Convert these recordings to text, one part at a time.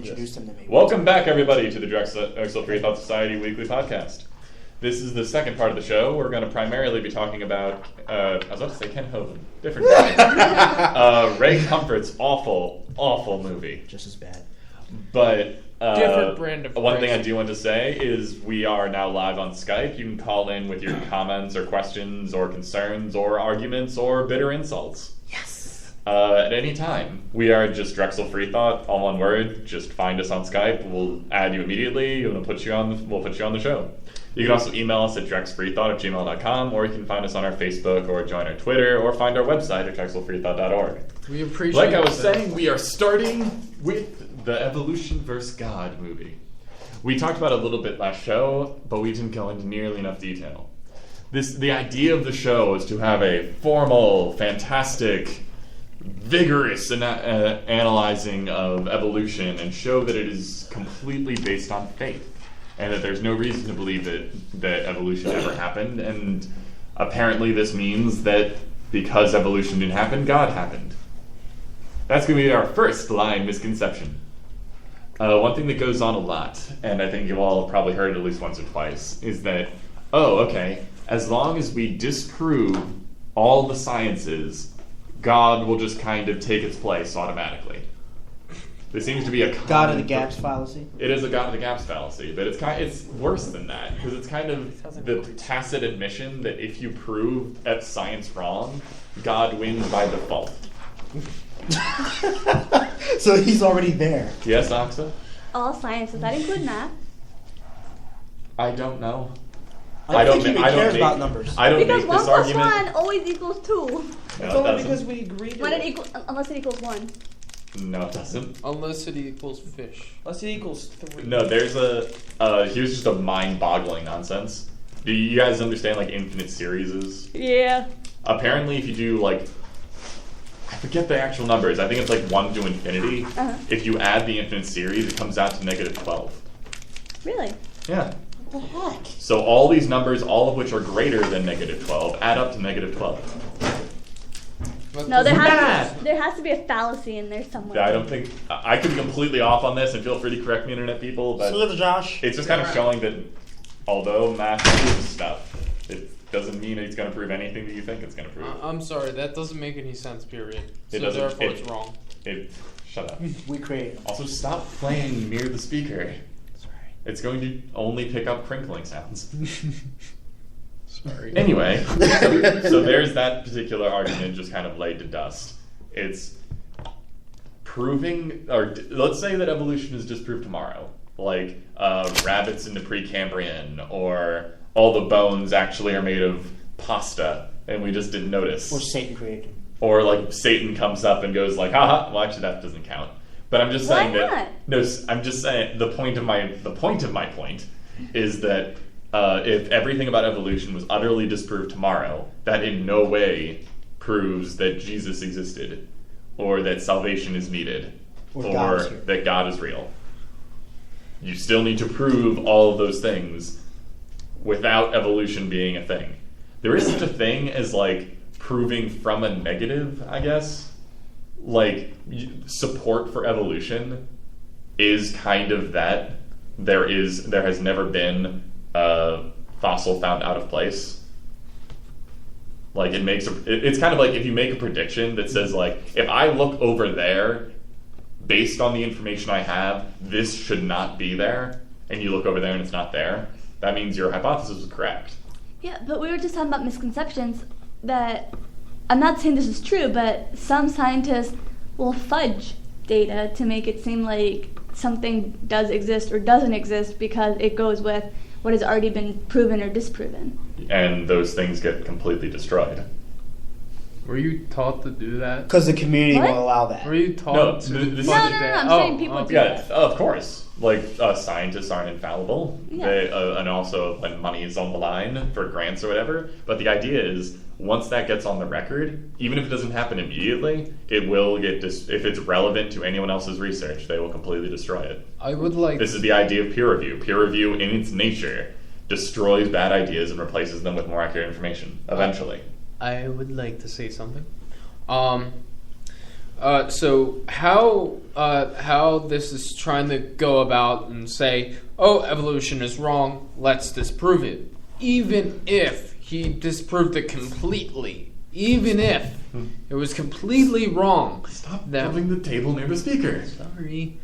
introduce them to me. Welcome back, everybody, to the Drexel Free Thought Society Weekly Podcast. This is the second part of the show. We're going to primarily be talking about, I was about to say Ken Hovind, different guy. Ray Comfort's awful movie. Just as bad. But different brand of one thing I do want to say is we are now live on Skype. You can call in with your comments or questions or concerns or arguments or bitter insults. Yes. At any time. We are just Drexel Free Thought, all one word. Just find us on Skype. We'll add you immediately. We'll put you on the show. You can also email us at drexfreethought@gmail.com, or you can find us on our Facebook, or join our Twitter, or find our website at drexelfreethought.org. We appreciate Like I was saying, we are starting with the Evolution vs. God movie. We talked about it a little bit last show, but we didn't go into nearly enough detail. The idea of the show is to have a formal, fantastic, vigorous analyzing of evolution and show that it is completely based on faith and that there's no reason to believe that evolution ever happened, and apparently this means that because evolution didn't happen, God happened. That's going to be our first line misconception. One thing that goes on a lot, and I think you've all probably heard it at least once or twice, is that, as long as we disprove all the sciences, God will just kind of take its place automatically. There seems to be a God of the gaps fallacy. It is a God of the gaps fallacy, but it's worse than that, because it's kind of the tacit admission that if you prove science wrong, God wins by default. So he's already there. Yes, Oxa? All science, does that include math? I don't know. I don't think he even cares about numbers. I don't because make 1 this plus argument. 1 always equals 2. It's only because we agree to it. Unless it equals 1. No, it doesn't. Unless it equals fish. Unless it equals 3. No, there's here's just a mind-boggling nonsense. Do you guys understand, infinite series is? Yeah. Apparently, if you do, I forget the actual numbers. I think it's, 1 to infinity. Uh-huh. If you add the infinite series, it comes out to -12. Really? Yeah. What the heck? So all these numbers, all of which are greater than -12, add up to -12. No, there has to be a fallacy in there somewhere. I don't think... I could be completely off on this, and feel free to correct me, internet people, but... Salute, Josh. It's just kind of showing that although math proves stuff, it doesn't mean it's going to prove anything that you think it's going to prove. I'm sorry, that doesn't make any sense, period. It So doesn't- therefore it- it's wrong. Shut up. We created. Also, stop playing near the speaker. Sorry. It's going to only pick up crinkling sounds. Sorry. Anyway, so there's that particular argument just kind of laid to dust. It's proving, or let's say that evolution is disproved tomorrow, rabbits in the Precambrian, or all the bones actually are made of pasta, and we just didn't notice. Or Satan created him. Or Satan comes up and goes haha, well actually that doesn't count. But I'm just saying Why that no, I'm just saying the point of my point is that if everything about evolution was utterly disproved tomorrow, that in no way proves that Jesus existed, or that salvation is needed, or that God is real. You still need to prove all of those things without evolution being a thing. There is such a thing as proving from a negative, I guess. Support for evolution is kind of that. There has never been a fossil found out of place. It's kind of like if you make a prediction that says if I look over there, based on the information I have, this should not be there, and you look over there and it's not there, that means your hypothesis was correct. Yeah, but we were just talking about misconceptions that, I'm not saying this is true, but some scientists will fudge data to make it seem like something does exist or doesn't exist because it goes with what has already been proven or disproven. And those things get completely destroyed. Were you taught to do that? Because the community What? won't allow that. Were you taught to No, fudge No, that? I'm saying people do Yeah, that. of course. Scientists aren't infallible. Yeah. And also when money is on the line for grants or whatever. But the idea is, once that gets on the record, even if it doesn't happen immediately, it will get if it's relevant to anyone else's research, they will completely destroy it. I would like... This is the idea of peer review. Peer review, in its nature, destroys bad ideas and replaces them with more accurate information, eventually. I would like to say something. So how this is trying to go about and say, oh, evolution is wrong, let's disprove it. Even if he disproved it completely, even if it was completely wrong. Stop bumping the table near the speaker. Sorry.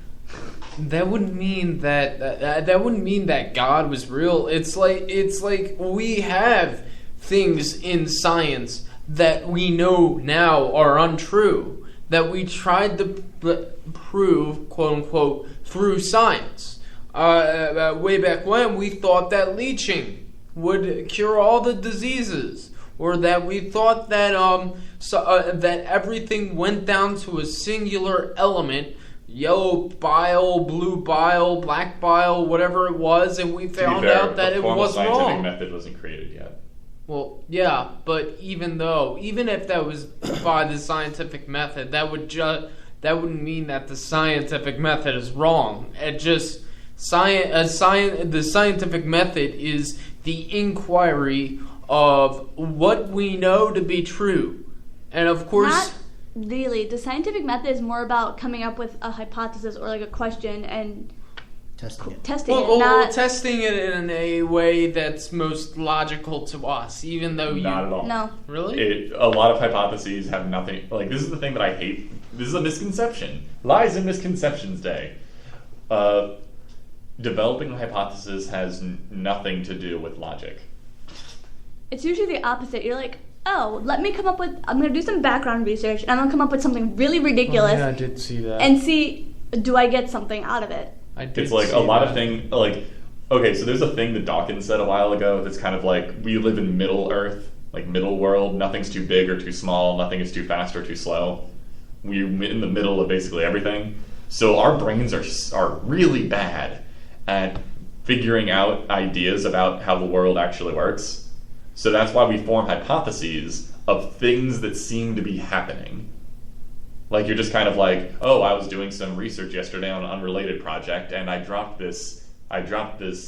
That wouldn't mean that God was real. It's like we have things in science that we know now are untrue, that we tried to prove, quote unquote, through science. Way back when, we thought that leaching would cure all the diseases, or that we thought that that everything went down to a singular element. Yellow bile, blue bile, black bile, whatever it was, and we found out that it was wrong. The scientific method wasn't created yet. Well, yeah, but even if that was by the scientific method, that wouldn't mean that the scientific method is wrong. It just the scientific method is the inquiry of what we know to be true, and of course. Not really. The scientific method is more about coming up with a hypothesis or like a question and testing it. Testing it in a way that's most logical to us, even though not at all. No. Really? A lot of hypotheses have nothing. Like, this is the thing that I hate. This is a misconception. Lies and Misconceptions Day. Developing a hypothesis has nothing to do with logic. It's usually the opposite. You're like, oh, I'm going to do some background research, and I'm going to come up with something really ridiculous. Oh, yeah, I did see that. And see, do I get something out of it? It's like a lot of things, like, okay, so there's a thing that Dawkins said a while ago that's kind of like, we live in middle Earth, like middle world, nothing's too big or too small, nothing is too fast or too slow. We're in the middle of basically everything. So our brains are really bad at figuring out ideas about how the world actually works. So that's why we form hypotheses of things that seem to be happening. Like, you're just kind of like, oh, I was doing some research yesterday on an unrelated project, and I dropped this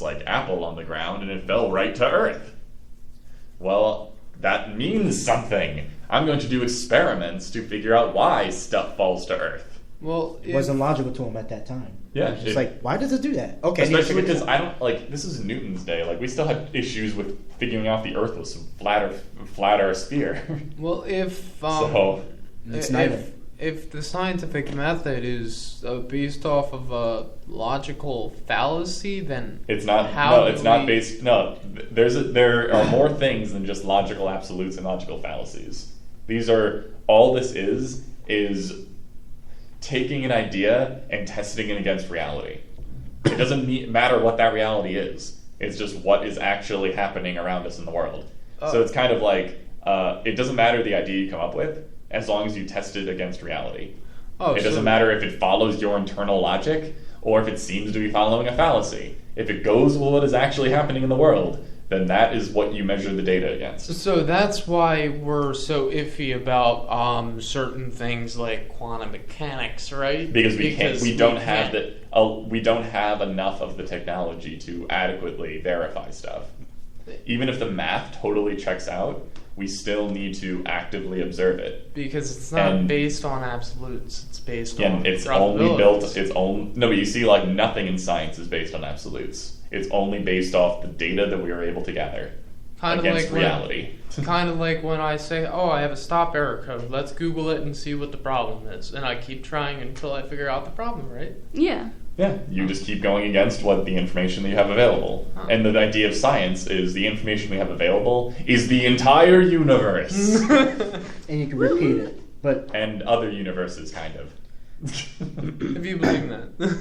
like apple on the ground, and it fell right to Earth. Well, that means something. I'm going to do experiments to figure out why stuff falls to Earth. Well, it wasn't logical to him at that time. Yeah, it's just like, why does it do that? Okay, especially because I don't like. This is Newton's day. Like, we still had issues with figuring out the Earth was flat or a sphere. Well, if it's neither. If the scientific method is based off of a logical fallacy, then it's not. Not based. No, there are more things than just logical absolutes and logical fallacies. These are all. This is taking an idea and testing it against reality. It doesn't matter what that reality is. It's just what is actually happening around us in the world. So it's kind of like it doesn't matter the idea you come up with, as long as you test it against reality. It doesn't matter if it follows your internal logic or if it seems to be following a fallacy. If it goes with what is actually happening in the world, then that is what you measure the data against. So that's why we're so iffy about certain things like quantum mechanics, right? Because we don't have enough of the technology to adequately verify stuff. Even if the math totally checks out, we still need to actively observe it. Because it's not based on absolutes. It's based on it's only built no, but you see, like, nothing in science is based on absolutes. It's only based off the data that we are able to gather against reality. Kind of like when I say, oh, I have a stop error code. Let's Google it and see what the problem is. And I keep trying until I figure out the problem, right? Yeah. Yeah, you just keep going against what the information that you have available. Huh. And the idea of science is the information we have available is the entire universe. And you can repeat it. And other universes, kind of. If you believe that.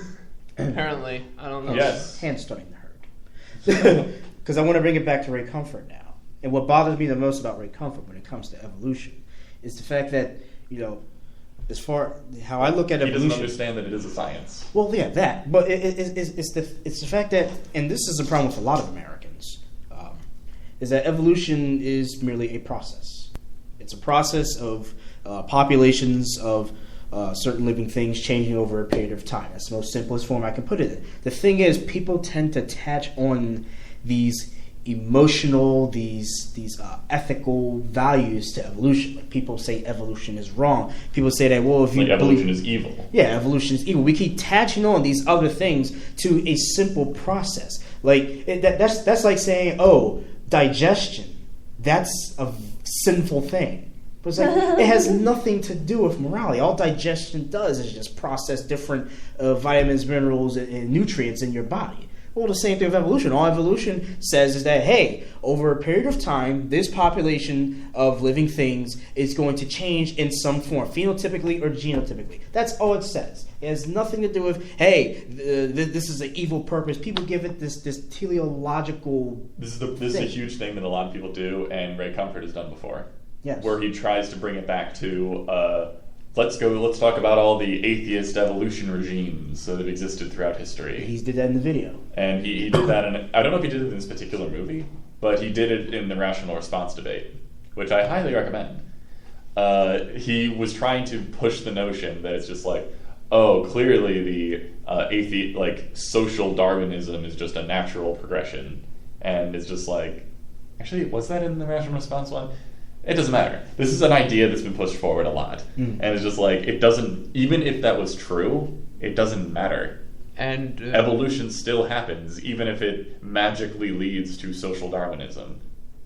Apparently, I don't know. Yes. Hand's starting to hurt. Because I want to bring it back to Ray Comfort now. And what bothers me the most about Ray Comfort when it comes to evolution is the fact that, as far how I look at evolution, he doesn't understand that it is a science. Well, yeah, that. But it's the fact that, and this is a problem with a lot of Americans, is that evolution is merely a process. It's a process of populations of certain living things changing over a period of time. That's the most simplest form I can put it in. The thing is, people tend to attach on these emotional, these ethical values to evolution. Like people say evolution is wrong. People say that, well, if you like evolution is evil. Yeah, evolution is evil. We keep attaching on these other things to a simple process. Like that's like saying, oh, digestion, that's a sinful thing. But it's like it has nothing to do with morality. All digestion does is just process different vitamins, minerals, and nutrients in your body. Well, the same thing with evolution. All evolution says is that, hey, over a period of time, this population of living things is going to change in some form, phenotypically or genotypically. That's all it says. It has nothing to do with, hey, this is an evil purpose. People give it this teleological. This is a huge thing that a lot of people do, and Ray Comfort has done before. Yes. Where he tries to bring it back to. Let's talk about all the atheist evolution regimes that have existed throughout history. He did that in the video. And he did that I don't know if he did it in this particular movie, but he did it in the rational response debate, which I highly recommend. He was trying to push the notion that it's just like, oh, clearly the social Darwinism is just a natural progression. And it's just like, actually, was that in the rational response one? It doesn't matter. This is an idea that's been pushed forward a lot. And it's just like, it doesn't, even if that was true, it doesn't matter. And evolution still happens, even if it magically leads to social Darwinism.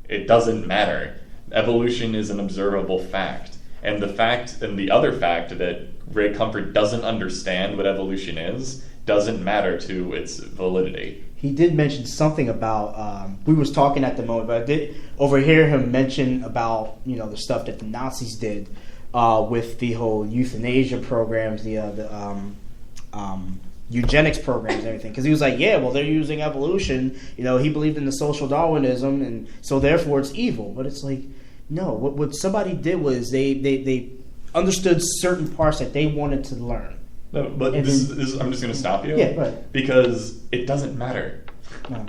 It doesn't matter. Evolution is an observable fact. And the other fact that Ray Comfort doesn't understand what evolution is doesn't matter to its validity. He did mention something about, we was talking at the moment, but I did overhear him mention about, the stuff that the Nazis did with the whole euthanasia programs, the eugenics programs and everything. Because he was like, yeah, well, they're using evolution. He believed in the social Darwinism, and so therefore it's evil. But it's like, no, what somebody did was they understood certain parts that they wanted to learn. No, but I'm just going to stop you. Yeah, right. Because it doesn't matter. No.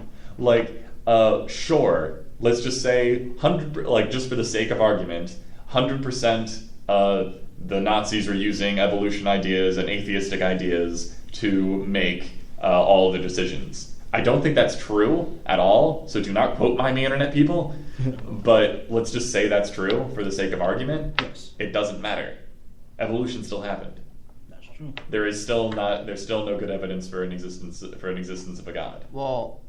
Sure, let's just say 100, just for the sake of argument, 100% the Nazis were using evolution ideas and atheistic ideas to make all of the decisions. I don't think that's true at all, so do not quote me, internet people. But let's just say that's true for the sake of argument. Yes. It doesn't matter. Evolution still happened. That's true. There's still no good evidence for an existence of a God. Well,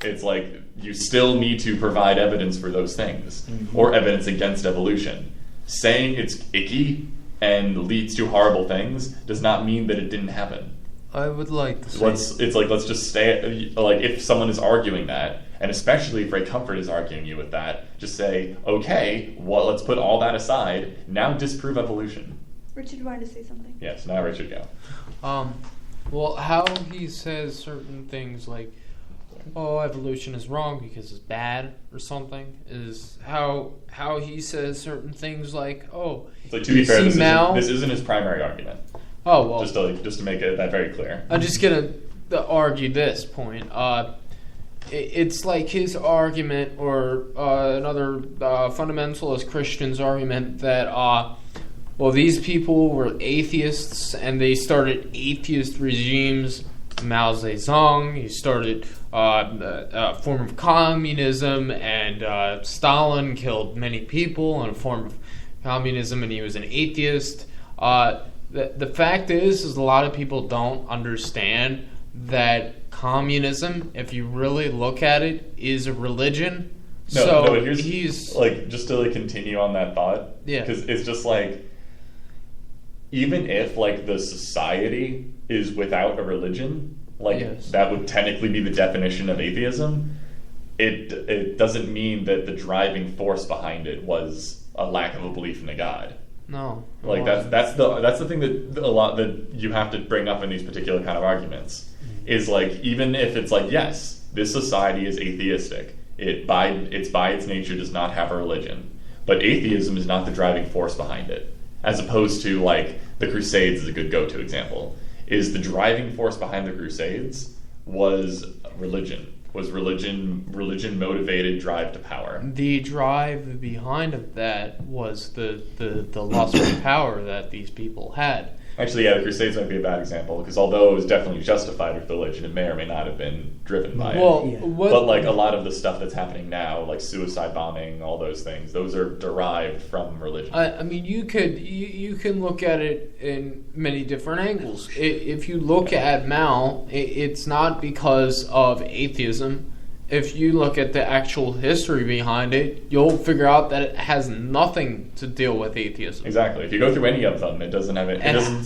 it's like you still need to provide evidence for those things, or evidence against evolution. Saying it's icky and leads to horrible things does not mean that it didn't happen. I would like to say... let's just stay... if someone is arguing that, and especially if Ray Comfort is arguing you with that, just say, okay, well, let's put all that aside, now disprove evolution. Richard wanted to say something. Yes, now Richard, go. Well, how he says certain things like, oh, evolution is wrong because it's bad or something, is how he says certain things like, oh... to be fair, this isn't his primary argument. Oh, well... Just to make that very clear. I'm just going to argue this point. It's like his argument, or another fundamentalist Christian's argument that, these people were atheists and they started atheist regimes. Mao Zedong, he started a form of communism, and Stalin killed many people in a form of communism, and he was an atheist. The fact is a lot of people don't understand that communism, if you really look at it, is a religion. He's just to continue on that thought. Yeah. Because it's just even if the society is without a religion, yes, that would technically be the definition of atheism. It doesn't mean that the driving force behind it was a lack of a belief in a God. No. That's the thing that you have to bring up in these particular kind of arguments, is even if it's yes, this society is atheistic, by its nature does not have a religion, but atheism is not the driving force behind it. As opposed to the Crusades is a good go-to example. Is the driving force behind the Crusades was religion motivated drive to power. The drive behind of that was the lust for power that these people had. Actually, yeah, the Crusades might be a bad example, because although it was definitely justified with religion, it may or may not have been driven by Well, it. Yeah. what, But like a lot of the stuff that's happening now, like suicide bombing, all those things, those are derived from religion. I mean, you can look at it in many different angles. If you look at Mao, it's not because of atheism. If you look at the actual history behind it, you'll figure out that it has nothing to deal with atheism. Exactly. If you go through any of them, it doesn't have it. It doesn't.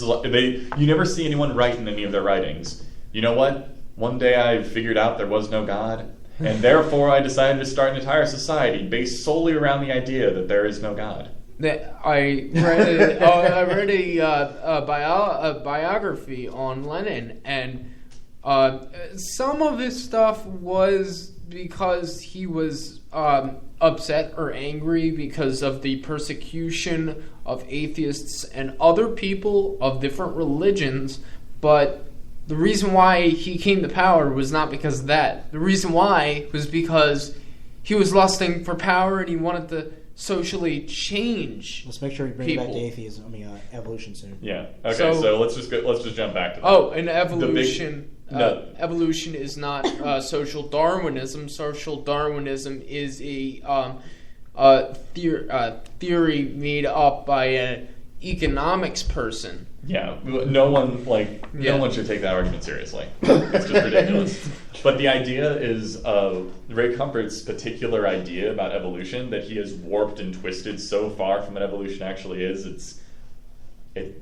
You never see anyone write in any of their writings, you know what? One day I figured out there was no God, and therefore I decided to start an entire society based solely around the idea that there is no God. I read a biography on Lenin, and some of his stuff was because he was upset or angry because of the persecution of atheists and other people of different religions, but the reason why he came to power was not because of that. The reason why was because he was lusting for power and he wanted to socially change. Let's make sure we bring it back to atheism. Evolution soon. Yeah. Okay. So let's just jump back to that. Oh, and evolution. No. Evolution is not social Darwinism. Social Darwinism is a theory made up by an economics person. Yeah, no one should take that argument seriously. It's just ridiculous. But the idea is Ray Comfort's particular idea about evolution that he has warped and twisted so far from what evolution actually is. It's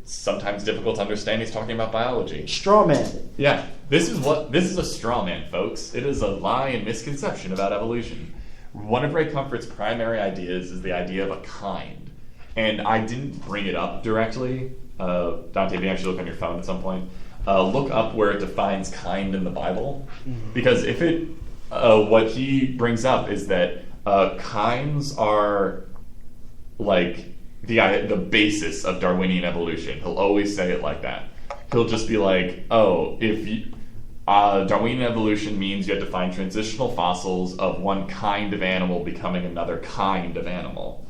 sometimes difficult to understand. He's talking about biology. Straw man. Yeah, this is a straw man, folks. It is a lie and misconception about evolution. One of Ray Comfort's primary ideas is the idea of a kind. And I didn't bring it up directly. Dante, if you actually look on your phone at some point, look up where it defines kind in the Bible. Mm-hmm. Because if it, what he brings up is that kinds are like the basis of Darwinian evolution. He'll always say it like that. He'll just be like, Darwinian evolution means you have to find transitional fossils of one kind of animal becoming another kind of animal.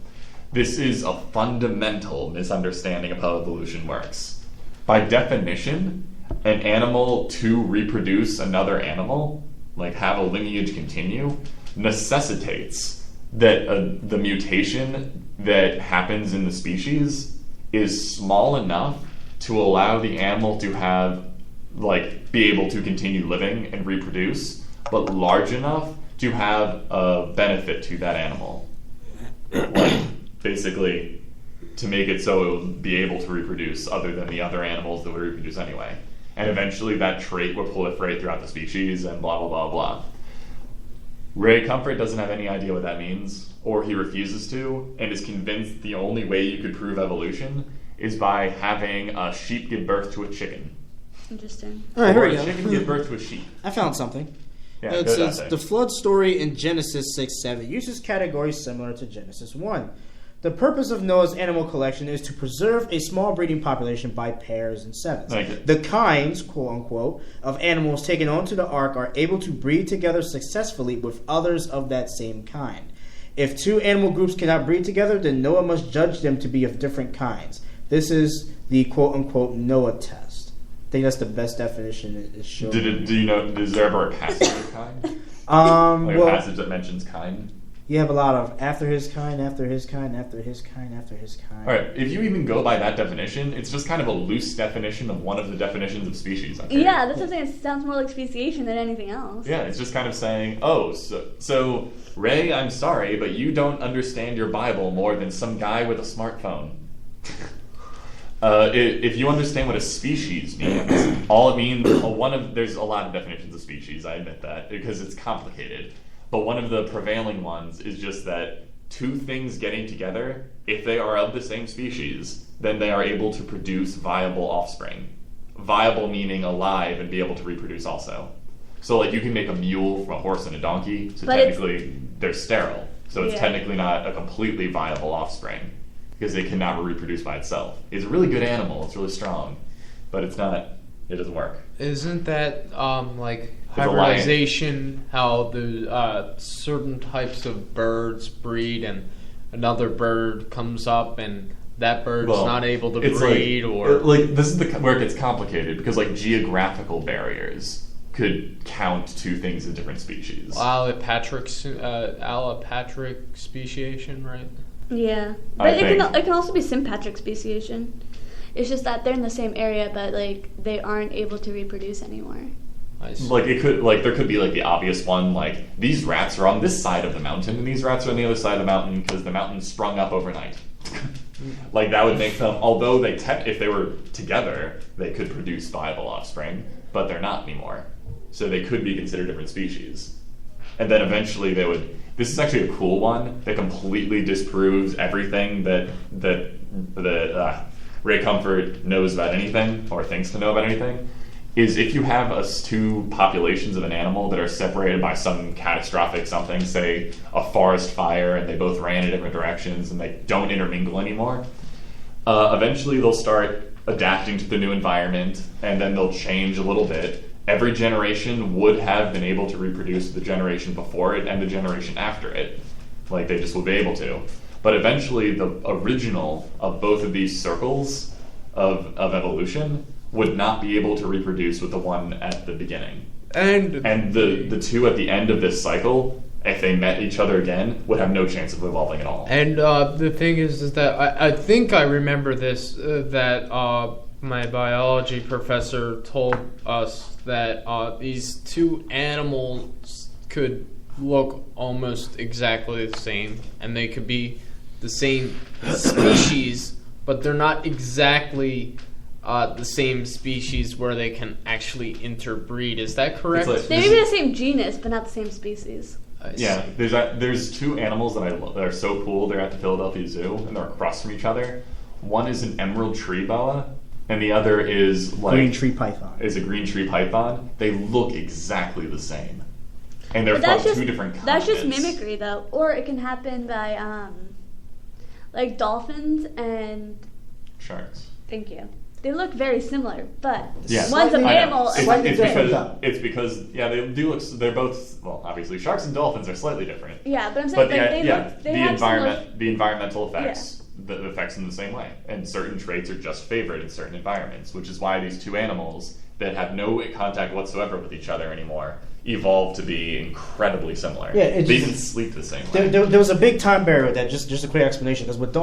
This is a fundamental misunderstanding of how evolution works. By definition, an animal to reproduce another animal, like have a lineage continue, necessitates that the mutation that happens in the species is small enough to allow the animal to have, be able to continue living and reproduce, but large enough to have a benefit to that animal. Basically, to make it so it will be able to reproduce other than the other animals that would reproduce anyway. And eventually that trait will proliferate throughout the species and blah, blah, blah, blah. Ray Comfort doesn't have any idea what that means, or he refuses to, and is convinced the only way you could prove evolution is by having a sheep give birth to a chicken. Interesting. All right, or here we a go. chicken give birth to a sheep. I found something. Yeah, It go says Dante. the flood story in Genesis 6:7 uses categories similar to Genesis 1. The purpose of Noah's animal collection is to preserve a small breeding population by pairs and sevens. Thank you. The kinds, quote unquote, of animals taken onto the ark are able to breed together successfully with others of that same kind. If two animal groups cannot breed together, then Noah must judge them to be of different kinds. This is the quote unquote Noah test. I think that's the best definition it shows. Is there ever a passage of kind? A passage that mentions kind? You have a lot of after his kind, after his kind, after his kind, after his kind. All right, if you even go by that definition, it's just kind of a loose definition of one of the definitions of species. Okay? Yeah, that's what I'm saying. It sounds more like speciation than anything else. Yeah, it's just kind of saying, so Ray, I'm sorry, but you don't understand your Bible more than some guy with a smartphone. If you understand what a species means, all it means, there's a lot of definitions of species, I admit that, because it's complicated. But one of the prevailing ones is just that two things getting together, if they are of the same species, then they are able to produce viable offspring. Viable meaning alive and be able to reproduce also. So you can make a mule from a horse and a donkey, so but technically they're sterile. So it's Yeah. technically not a completely viable offspring because it cannot reproduce by itself. It's a really good animal, it's really strong, but it doesn't work. Isn't that It's a lion. hybridization? How the certain types of birds breed, and another bird comes up, and that bird's Well, not able to it's breed, this is where it gets complicated because geographical barriers could count two things in different species. allopatric speciation, right? Yeah, I but think- it can also be sympatric speciation. It's just that they're in the same area, but they aren't able to reproduce anymore. I see. There could be the obvious one, these rats are on this side of the mountain and these rats are on the other side of the mountain because the mountain sprung up overnight. That would make them, although if they were together, they could produce viable offspring, but they're not anymore. So they could be considered different species. And then eventually they would. This is actually a cool one that completely disproves everything that Ray Comfort knows about anything or thinks to know about anything. Is if you have two populations of an animal that are separated by some catastrophic something, say a forest fire, and they both ran in different directions and they don't intermingle anymore, eventually they'll start adapting to the new environment and then they'll change a little bit. Every generation would have been able to reproduce the generation before it and the generation after it. They just would be able to. But eventually the original of both of these circles of evolution would not be able to reproduce with the one at the beginning. And the two at the end of this cycle, if they met each other again, would have no chance of evolving at all. And the thing is that I think I remember this, that my biology professor told us that these two animals could look almost exactly the same, and they could be the same species, but they're not exactly the same species where they can actually interbreed. Is that correct? They may be the same genus, but not the same species. Yeah, there's two animals that that are so cool. They're at the Philadelphia Zoo, and they're across from each other. One is an emerald tree boa, and the other is green tree python. Is a green tree python. They look exactly the same, and they're But from two different continents. That's just mimicry, though, or it can happen by dolphins and sharks. Thank you. They look very similar, but Yeah. one's a Slightly- mammal and one's a It's fish. because they do look. They're both obviously sharks and dolphins are slightly different. Yeah, but I'm saying But they have the environmental effects that affects them the same way, and certain traits are just favored in certain environments, which is why these two animals that have no contact whatsoever with each other anymore evolved to be incredibly similar. Yeah, they even sleep the same way. There was a big time barrier with that. Just a quick explanation, because with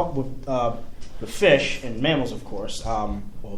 fish and mammals, of course,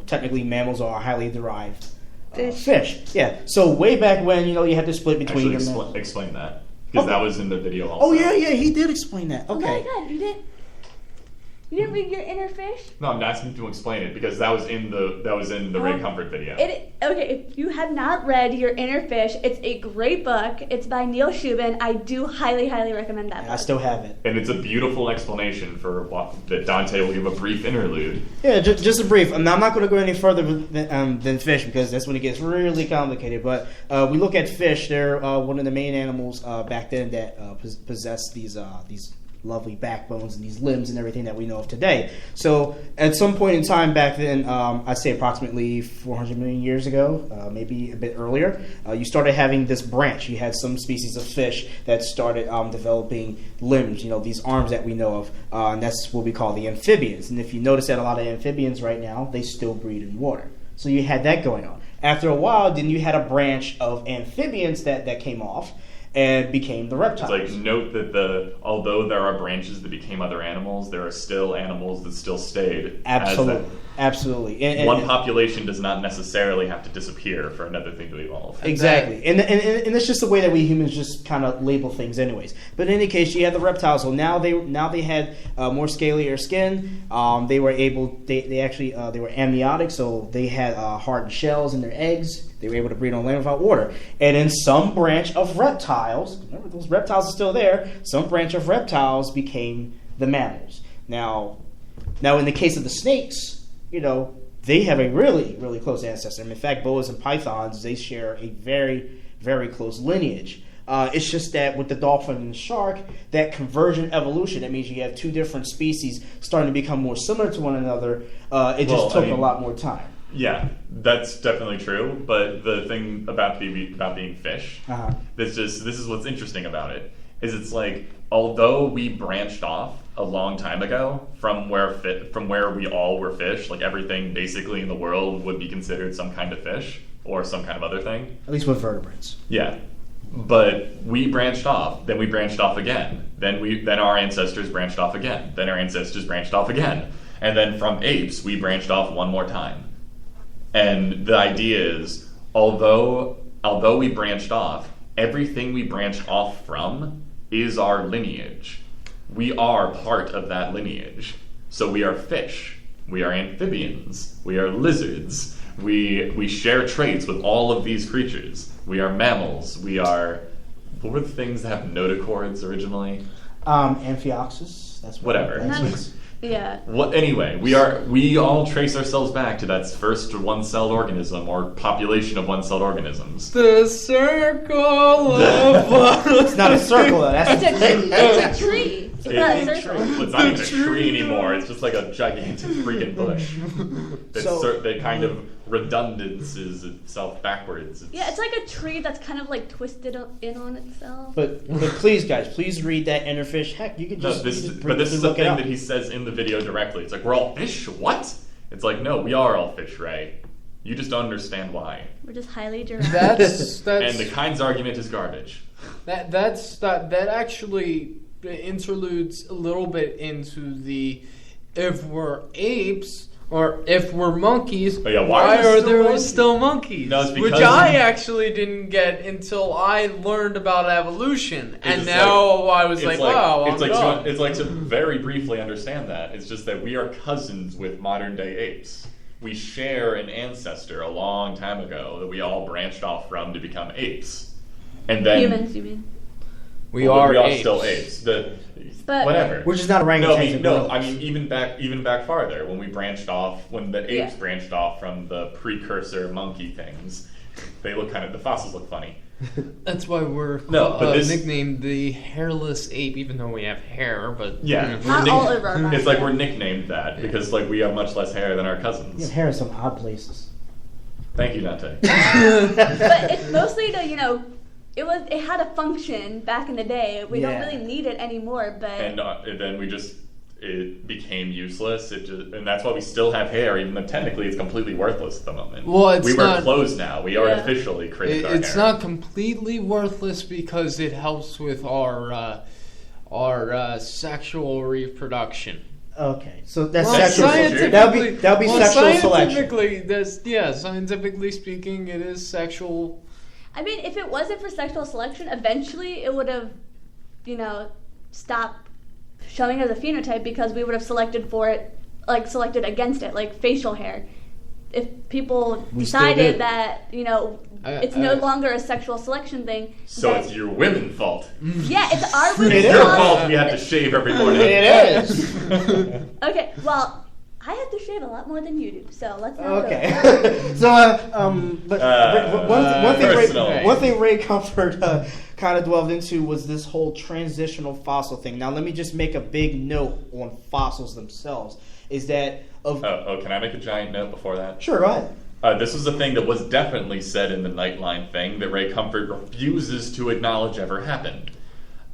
technically mammals are highly derived fish. Yeah. So way back when, you had to split between. Actually, explain that, because that was in the video also. Oh yeah, he did explain that. Okay. Oh my god, you didn't read your inner fish? No, I'm asking to explain it because that was in the Ray Comfort video. Okay, if you have not read Your Inner Fish, it's a great book. It's by Neil Shubin. I do highly, highly recommend that book. I still have it. And it's a beautiful explanation for that Dante will give a brief interlude. Yeah, just a brief. I'm not going to go any further than fish, because that's when it gets really complicated. But we look at fish. They're one of the main animals back then that possess these lovely backbones and these limbs and everything that we know of today. So at some point in time back then, I'd say approximately 400 million years ago, maybe a bit earlier, you started having this branch. You had some species of fish that started developing limbs, these arms that we know of, and that's what we call the amphibians. And if you notice that a lot of amphibians right now, they still breed in water. So you had that going on. After a while, then you had a branch of amphibians that came off and became the reptiles. It's note that although there are branches that became other animals, there are still animals that still stayed. Absolutely. And one population does not necessarily have to disappear for another thing to evolve. Exactly. And it's just the way that we humans just kind of label things anyways. But in any case, you had the reptiles. So now they had more scalier skin. They were they were amniotic, so they had hardened shells in their eggs. They were able to breed on land without water. And in some branch of reptiles, remember those reptiles are still there, some branch of reptiles became the mammals. Now in the case of the snakes, they have a really, really close ancestor. In fact, boas and pythons, they share a very, very close lineage. It's just that with the dolphin and the shark, that convergent evolution, that means you have two different species starting to become more similar to one another. It just took a lot more time. Yeah, that's definitely true. But the thing about being fish, this is what's interesting about it, is it's like, although we branched off a long time ago from where we all were fish, like everything basically in the world would be considered some kind of fish or some kind of other thing. At least with vertebrates. Yeah. But we branched off, then we branched off again. Then our ancestors branched off again. Then our ancestors branched off again. And then from apes, we branched off one more time. And the idea is, although we branched off, everything we branched off from is our lineage. We are part of that lineage. So we are fish. We are amphibians. We are lizards. We share traits with all of these creatures. We are mammals. We are... What were the things that have notochords originally? Amphioxus. That's whatever. Yeah. Anyway, we all trace ourselves back to that first one-celled organism or population of one-celled organisms. The circle of It's not a circle, though. That's It's a tree. It's not a circle. It's not even a tree anymore. It's just like a gigantic freaking bush. That kind of redundances itself backwards. Yeah, it's like a tree that's kind of like twisted in on itself. But please, guys, please read that inner fish. Heck, you could just. This is the thing that he says in the video directly. It's like, we're all fish? What? It's like, no, we are all fish, Ray. You just don't understand why. We're just highly derived. That's and the Kynes argument is garbage. That actually interludes a little bit into the if we're apes or if we're monkeys, why are there still monkeys? No, it's because which I actually didn't get until I learned about evolution, and now I was like, wow, it's like to very briefly understand that. It's just that we are cousins with modern day apes. We share an ancestor a long time ago that we all branched off from to become apes, and then humans, you mean? We are apes. Still apes. But whatever. We're just not orangutans. I mean, even back farther, when we branched off, when the apes branched off from the precursor monkey things, the fossils look funny. That's why we're nicknamed the hairless ape, even though we have hair. But not all over our body. It's like we're nicknamed that because we have much less hair than our cousins. You have hair in some odd places. Thank you, Dante. But it's mostly to it had a function back in the day. We don't really need it anymore, but and then it became useless. And that's why we still have hair, even though technically it's completely worthless at the moment. Well, we wear clothes now. We artificially created our hair. It's not completely worthless because it helps with our sexual reproduction. Okay, so that's sexual. That would be sexual selection. Scientifically speaking, it is sexual. I mean, if it wasn't for sexual selection, eventually it would have, stopped showing as a phenotype because we would have selected against it, like facial hair. If people decided that, it's no longer a sexual selection thing. So it's your women's fault. Yeah, it's our women's fault. It's your fault we have to shave every morning. It is. Okay, well, I have to shave a lot more than you do, so let's not go. One thing Ray Comfort kind of dwelled into was this whole transitional fossil thing. Now, let me just make a big note on fossils themselves. Is that can I make a giant note before that? Sure, go ahead. This is a thing that was definitely said in the Nightline thing that Ray Comfort refuses to acknowledge ever happened.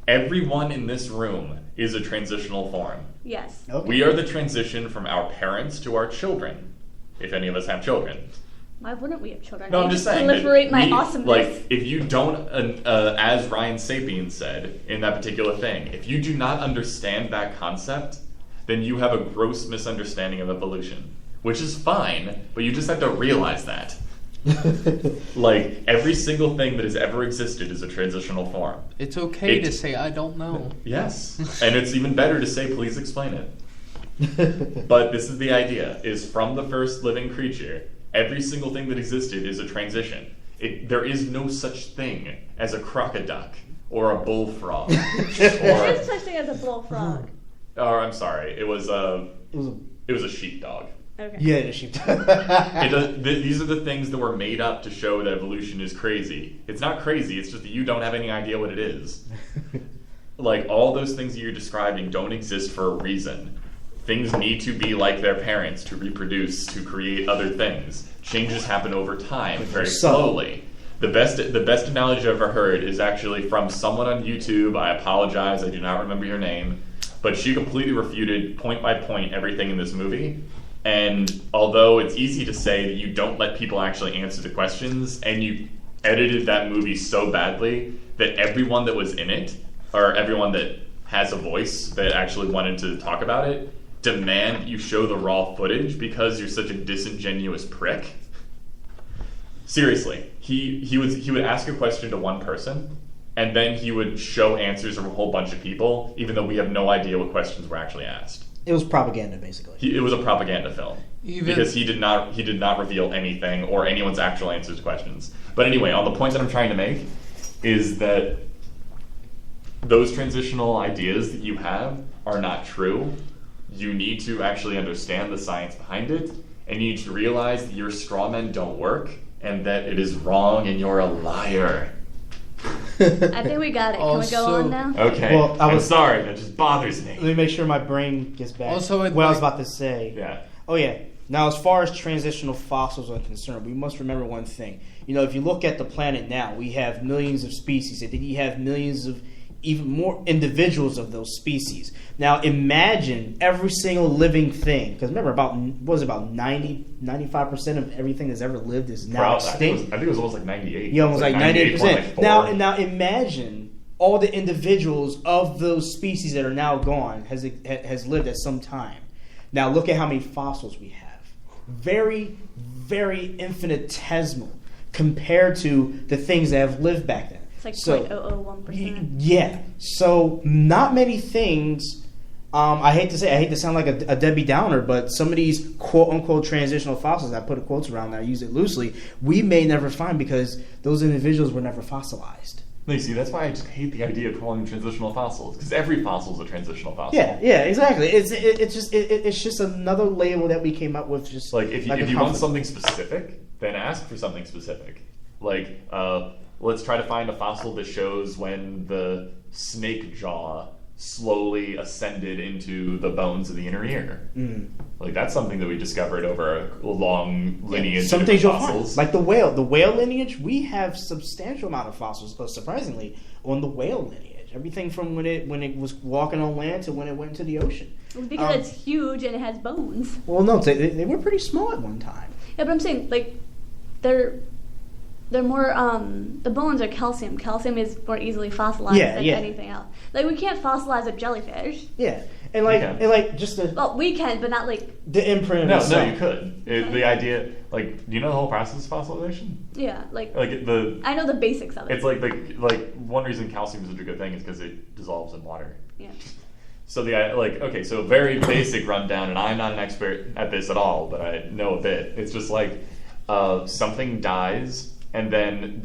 Everyone in this room is a transitional form. Yes. Okay. We are the transition from our parents to our children, if any of us have children. Why wouldn't we have children? No, I'm just saying. Proliferate my awesomeness. Like, if you don't, as Ryan Sapien said in that particular thing, if you do not understand that concept, then you have a gross misunderstanding of evolution, which is fine, but you just have to realize that. Like, every single thing that has ever existed is a transitional form. It's okay to say, I don't know. Yes. And it's even better to say, please explain it. But this is the idea, is from the first living creature, every single thing that existed is a transition. There is no such thing as a crocoduck or a bullfrog. There is such thing as a bullfrog. Or, I'm sorry, it was a sheepdog. Okay. Yeah, the sheepdog. These are the things that were made up to show that evolution is crazy. It's not crazy, it's just that you don't have any idea what it is. Like, all those things that you're describing don't exist for a reason. Things need to be like their parents to reproduce, to create other things. Changes happen over time, very slowly. The best analogy I've ever heard is actually from someone on YouTube. I apologize, I do not remember your name, but she completely refuted point by point everything in this movie. And although it's easy to say that you don't let people actually answer the questions, and you edited that movie so badly that everyone that was in it, or everyone that has a voice that actually wanted to talk about it, demand that you show the raw footage because you're such a disingenuous prick. Seriously, he would ask a question to one person, and then he would show answers of a whole bunch of people, even though we have no idea what questions were actually asked. It was propaganda, basically. It was a propaganda film because he did not reveal anything or anyone's actual answers to questions. But anyway, on the point that I'm trying to make is that those transitional ideas that you have are not true. You need to actually understand the science behind it, and you need to realize that your straw men don't work, and that it is wrong, and you're a liar. I think we got it. Can we go on now? Okay. Well, I'm sorry. That just bothers me. Let me make sure my brain gets back. Also, what I was about to say. Yeah. Oh, yeah. Now, as far as transitional fossils are concerned, we must remember one thing. If you look at the planet now, we have millions of species, and then you have millions of even more individuals of those species. Now, imagine every single living thing, because remember, about 95% of everything that's ever lived is now extinct. I think it was almost like 98. Yeah, almost like 98%. 98.4. Now imagine all the individuals of those species that are now gone has lived at some time. Now look at how many fossils we have. Very, very infinitesimal compared to the things that have lived back then. It's like 0.001%. Yeah. So not many things. I hate to sound like a Debbie Downer, but some of these quote unquote transitional fossils, I put quotes around that, I use it loosely, we may never find because those individuals were never fossilized. You see, that's why I just hate the idea of calling them transitional fossils, because every fossil is a transitional fossil. Yeah, exactly. It's just another label that we came up with. Just like if you want something specific, then ask for something specific. Like let's try to find a fossil that shows when the snake jaw slowly ascended into the bones of the inner ear. Mm. Like that's something that we discovered over a long lineage of fossils. Like the whale lineage, we have substantial amount of fossils, surprisingly, on the whale lineage. Everything from when it was walking on land to when it went into the ocean. Because it's huge and it has bones. Well, no, they were pretty small at one time. Yeah, but I'm saying like they're more the bones are calcium. Calcium is more easily fossilized than anything else. Like we can't fossilize a jellyfish. Yeah. And just the we can, but not like the imprint. No, you could. The idea, like, do you know the whole process of fossilization? Yeah, I know the basics of it. It's like one reason calcium is such a good thing is because it dissolves in water. Yeah. So so very basic rundown, and I'm not an expert at this at all, but I know a bit. It's just like something dies, and then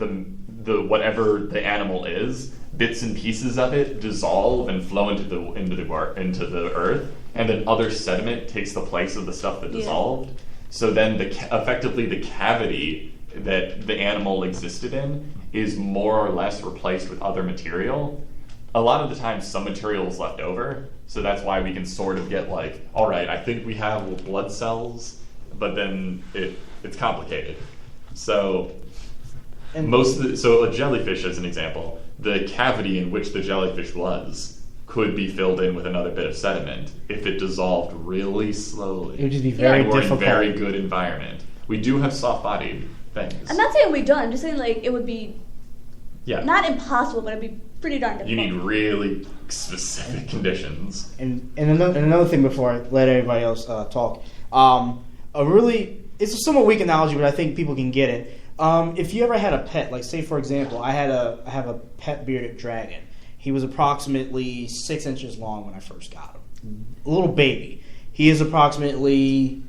the whatever the animal is, bits and pieces of it dissolve and flow into the earth, and then other sediment takes the place of the stuff that dissolved. So then effectively the cavity that the animal existed in is more or less replaced with other material. A lot of the time some material is left over, so that's why we can sort of get like, all right, I think we have blood cells, but then it's complicated. So so a jellyfish, as an example, the cavity in which the jellyfish was could be filled in with another bit of sediment if it dissolved really slowly. It would just be very difficult. In a very good environment. We do have soft-bodied things. I'm not saying we don't. I'm just saying like it would be not impossible, but it'd be pretty darn difficult. You need really specific conditions. And another thing before I let everybody else talk, it's a somewhat weak analogy, but I think people can get it. If you ever had a pet, like say for example, I have a pet bearded dragon. He was approximately 6 inches long when I first got him. A little baby. He is approximately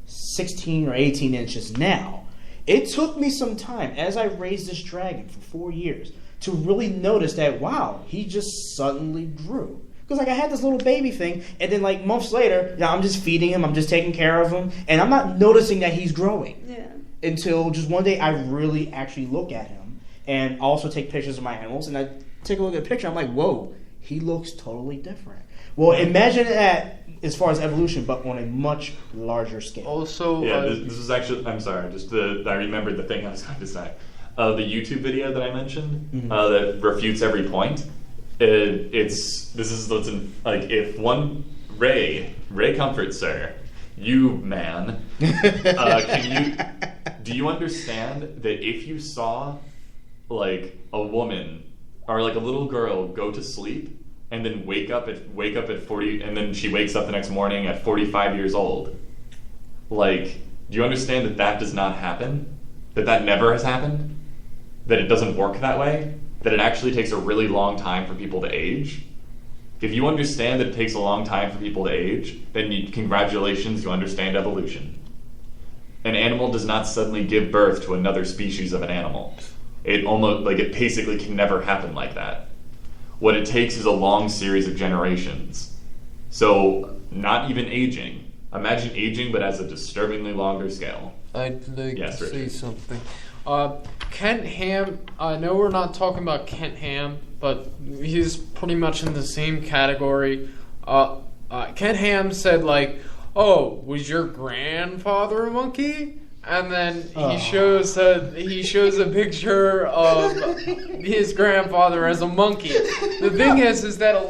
16 or 18 inches now. It took me some time as I raised this dragon for 4 years to really notice that, wow, he just suddenly grew. Because I had this little baby thing, and then like months later, I'm just feeding him, I'm just taking care of him, and I'm not noticing that he's growing. Yeah. Until just one day I really actually look at him and also take pictures of my animals, and I take a look at the picture, I'm like, whoa, he looks totally different. Well, imagine that as far as evolution, but on a much larger scale. Also, this was actually, I'm sorry, I remembered the thing I was going to say. the YouTube video that I mentioned that refutes every point. This is what's in, like, if one Ray Comfort, sir, you man, do you understand that if you saw like a woman or like a little girl go to sleep and then wake up at 40, and then she wakes up the next morning at 45 years old, like, do you understand that does not happen? That never has happened? That it doesn't work that way? That it actually takes a really long time for people to age? If you understand that it takes a long time for people to age, then congratulations, you understand evolution. An animal does not suddenly give birth to another species of an animal. It basically can never happen like that. What it takes is a long series of generations. So, not even aging. Imagine aging, but as a disturbingly longer scale. I'd like Yes, to say Richard. something. Kent Ham, I know we're not talking about Kent Ham, but he's pretty much in the same category. Kent Ham said, like, oh, was your grandfather a monkey? And then he shows a picture of his grandfather as a monkey. The thing is that a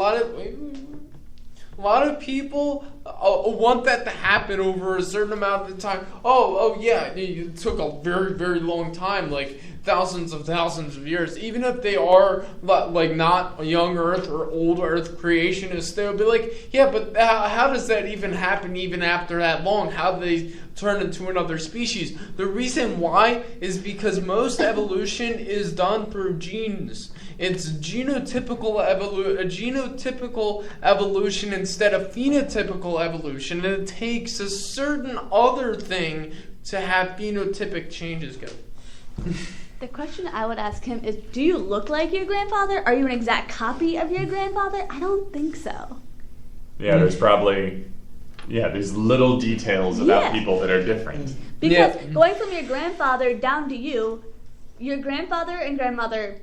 lot of people want that to happen over a certain amount of time. Oh yeah, it took a very, very long time, like thousands of years. Even if they are like not a young Earth or old Earth creationists, they'll be like, yeah, but how does that even happen even after that long? How do they turn into another species? The reason why is because most evolution is done through genes. It's genotypical evolution instead of phenotypical evolution, and it takes a certain other thing to have phenotypic changes go. The question I would ask him is, do you look like your grandfather? Are you an exact copy of your grandfather? I don't think so. Yeah, there's probably... Yeah, there's little details about people that are different. Because going from your grandfather down to you, your grandfather and grandmother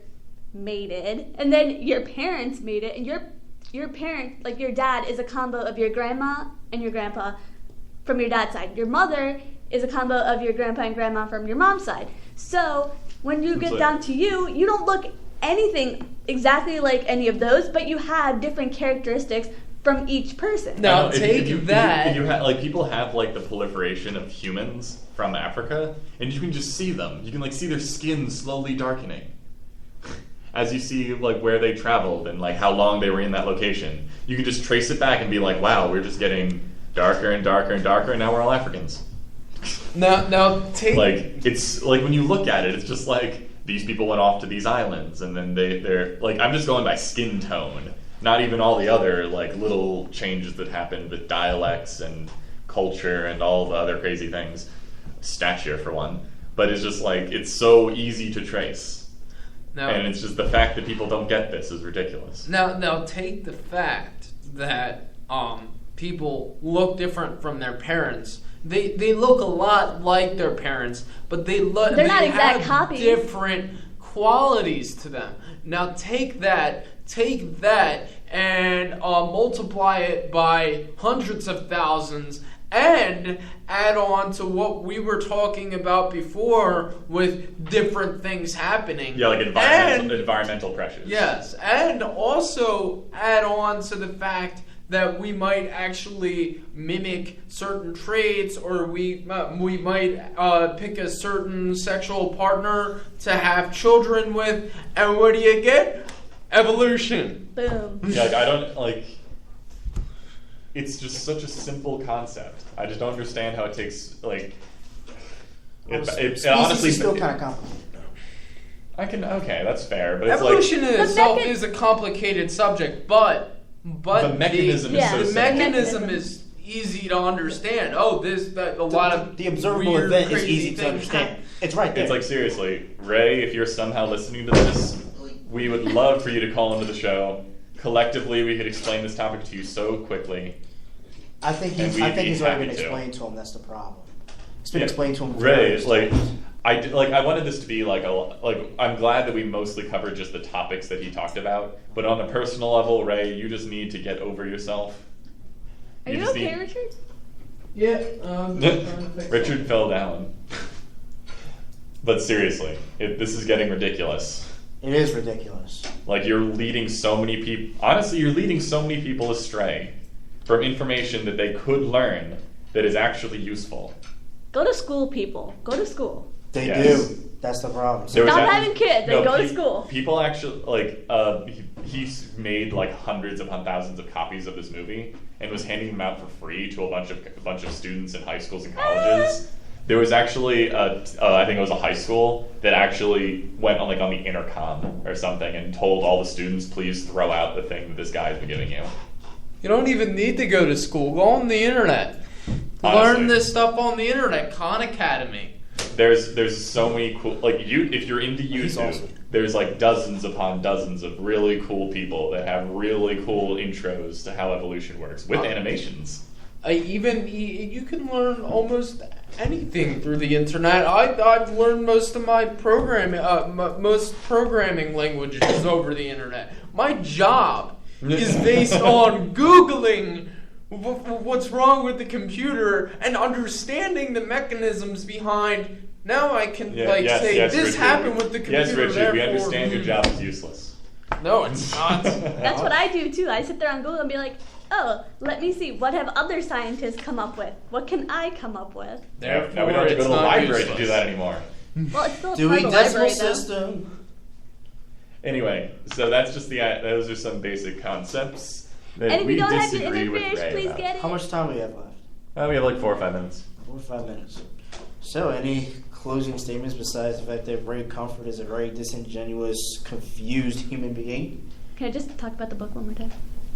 mated, and then your parents mated, and your parent, like your dad, is a combo of your grandma and your grandpa from your dad's side. Your mother is a combo of your grandpa and grandma from your mom's side. So when you get down to you, you don't look anything exactly like any of those, but you have different characteristics from each person. Now If you have, people have like the proliferation of humans from Africa, and you can just see them. You can like see their skin slowly darkening as you see like where they traveled and like how long they were in that location. You can just trace it back and be like, wow, we're just getting darker and darker and darker, and now we're all Africans. Now take Like, it's like when you look at it, it's just like these people went off to these islands, and then they're like, I'm just going by skin tone. Not even all the other like little changes that happened with dialects and culture and all the other crazy things. Stature for one. But it's just like, it's so easy to trace. And it's just the fact that people don't get this is ridiculous. Now take the fact that people look different from their parents. They look a lot like their parents, but they're not exact copies. Different qualities to them. Now take that and multiply it by hundreds of thousands and add on to what we were talking about before with different things happening. Yeah, like environmental pressures. Yes, and also add on to the fact that we might actually mimic certain traits, or we might pick a certain sexual partner to have children with, and what do you get? Evolution. Boom. Yeah, like I don't like. It's just such a simple concept. I just don't understand how it takes like. It honestly is still kind of complicated. Okay, that's fair, but evolution it's in itself is a complicated subject, but the mechanism is so simple. The mechanism is easy to understand. The observable weird, event is crazy easy to understand. It's right there. It's like, seriously, Ray, if you're somehow listening to this, we would love for you to call into the show. Collectively, we could explain this topic to you so quickly. I think he's already been explained to him. That's the problem. It's been explained to him. Ray, I wanted this to be I'm glad that we mostly covered just the topics that he talked about, but on a personal level, Ray, you just need to get over yourself. Are you okay, Richard? Yeah. Richard fell down. But seriously, this is getting ridiculous. It is ridiculous. Like, you're leading so many people... Honestly, you're leading so many people astray from information that they could learn that is actually useful. Go to school, people. Go to school. They Yes. do. That's the problem. There was Stop actually- having kids and go to school. People actually, like, he's made, like, hundreds upon thousands of copies of this movie and was handing them out for free to a bunch of students in high schools and colleges. There was actually, I think it was a high school that actually went on the intercom or something and told all the students, please throw out the thing that this guy's been giving you. You don't even need to go to school. Go on the internet. Honestly. Learn this stuff on the internet. Khan Academy. There's so many cool, if you're into YouTube, awesome. there's like dozens upon dozens of really cool people that have really cool intros to how evolution works with animations. You can learn almost anything through the internet. I've learned most of my most programming languages over the internet. My job is based on Googling what's wrong with the computer and understanding the mechanisms behind. Now I can Yes, this Richard. happened with the computer. Yes, Richard, we therefore- understand your job is useless. No, it's not. That's what I do too. I sit there on Google and be like, oh, let me see. What have other scientists come up with? What can I come up with? Now we don't have to go to the library to do that anymore. Well, it's still a Do part we of the decimal library, though. system? Anyway, so that's just those are some basic concepts that And if we you don't have your disagree inner with fish, Ray please about. get it. How much time do we have left? We have like 4 or 5 minutes. 4 or 5 minutes. So, any closing statements besides the fact that Ray Comfort is a very disingenuous, confused human being? Can I just talk about the book one more time?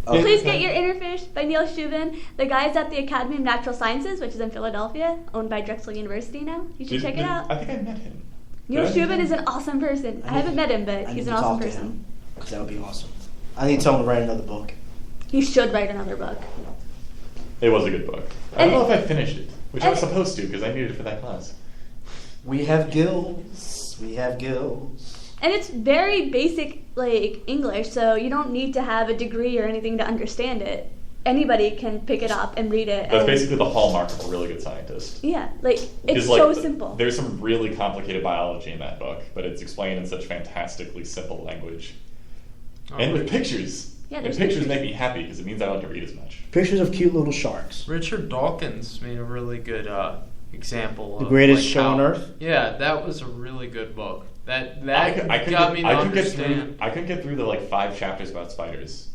Oh. Please get Your Inner Fish by Neil Shubin. The guy's at the Academy of Natural Sciences, which is in Philadelphia, owned by Drexel University now. You should check it out. I think I met him. Neil Did I? Shubin is an awesome person. I haven't met him, but I he's need an to awesome talk to person. him, 'cause that would be awesome. I need to tell him to write another book. You should write another book. It was a good book. I don't know if I finished it, which I was supposed to because I needed it for that class. We have gills. We have gills. And it's very basic, English, so you don't need to have a degree or anything to understand it. Anybody can pick it up and read it. That's and basically the hallmark of a really good scientist. Yeah, it's Is, so simple. There's some really complicated biology in that book, but it's explained in such fantastically simple language. And with pictures. Yeah, and there's pictures pictures. make me happy because it means I don't have to read as much. Pictures of cute little sharks. Richard Dawkins made a really good example. The of, Greatest Show on how- Earth? Yeah, that was a really good book. That I couldn't got me to I couldn't get understand. through. I couldn't get through the 5 chapters about spiders.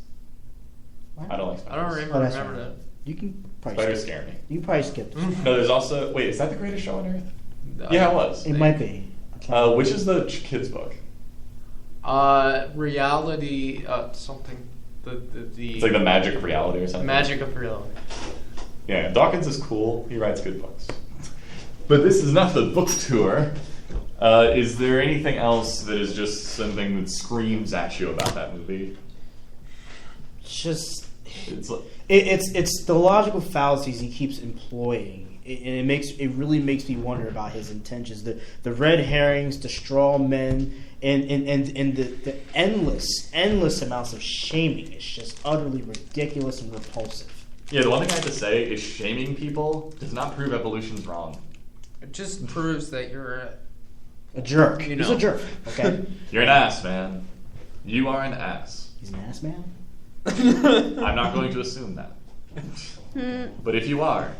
I don't like I don't spiders. Oh, that's remember fine. that. You can probably Spiders skip. scare me. You can probably skip this. No, there's also is that the Greatest Show on Earth? Yeah, it was. It might be. I can't Which is the kids book? Reality something. The It's like the magic of reality or something. magic of reality. Yeah, Dawkins is cool. He writes good books. But this is not the book tour. Is there anything else that is just something that screams at you about that movie? Just It's like, it's the logical fallacies he keeps employing, and it really makes me wonder about his intentions. The red herrings, the straw men, and the endless amounts of shaming. It's just utterly ridiculous and repulsive. yeah, the one thing I have to say is shaming people does not prove evolution's wrong. It just proves that you're A jerk. You He's know. a jerk. Okay. You're an ass, man. You are an ass. He's an ass man. I'm not going to assume that. But if you are,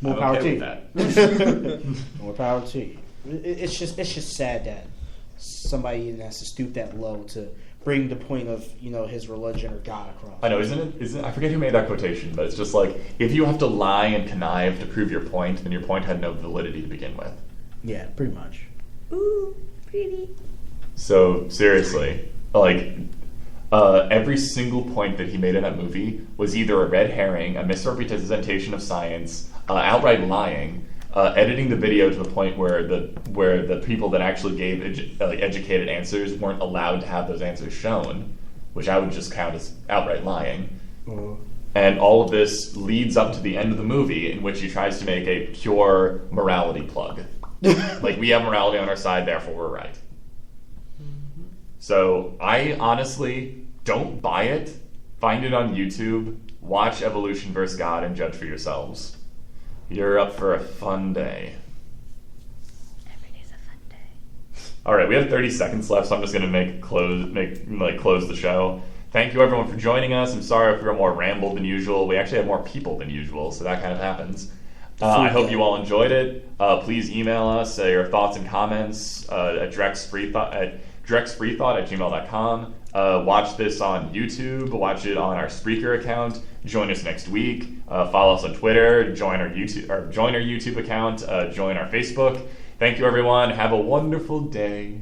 More I'm power okay to with you. that. More power to you. It's just sad that somebody even has to stoop that low to bring the point of his religion or God across. I know, isn't I forget who made that quotation, but it's just like, if you have to lie and connive to prove your point, then your point had no validity to begin with. Yeah, pretty much. Ooh, pretty. So, seriously, every single point that he made in that movie was either a red herring, a misrepresentation of science, outright lying, editing the video to the point where the people that actually gave educated answers weren't allowed to have those answers shown, which I would just count as outright lying. And all of this leads up to the end of the movie, in which he tries to make a pure morality plug. Like, we have morality on our side, therefore we're right. So I honestly don't buy it. Find it on YouTube. Watch Evolution vs. God and judge for yourselves. You're up for a fun day. Every day's a fun day. All right, we have 30 seconds left, so I'm just going to close the show. Thank you, everyone, for joining us. I'm sorry if we were more rambled than usual. We actually have more people than usual, so that kind of happens. I hope you all enjoyed it. Please email us your thoughts and comments at drexfreethought@gmail.com. Watch this on YouTube. Watch it on our Spreaker account. Join us next week. Follow us on Twitter. Join our YouTube account. Join our Facebook. Thank you, everyone. Have a wonderful day.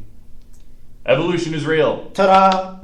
Evolution is real. Ta-da!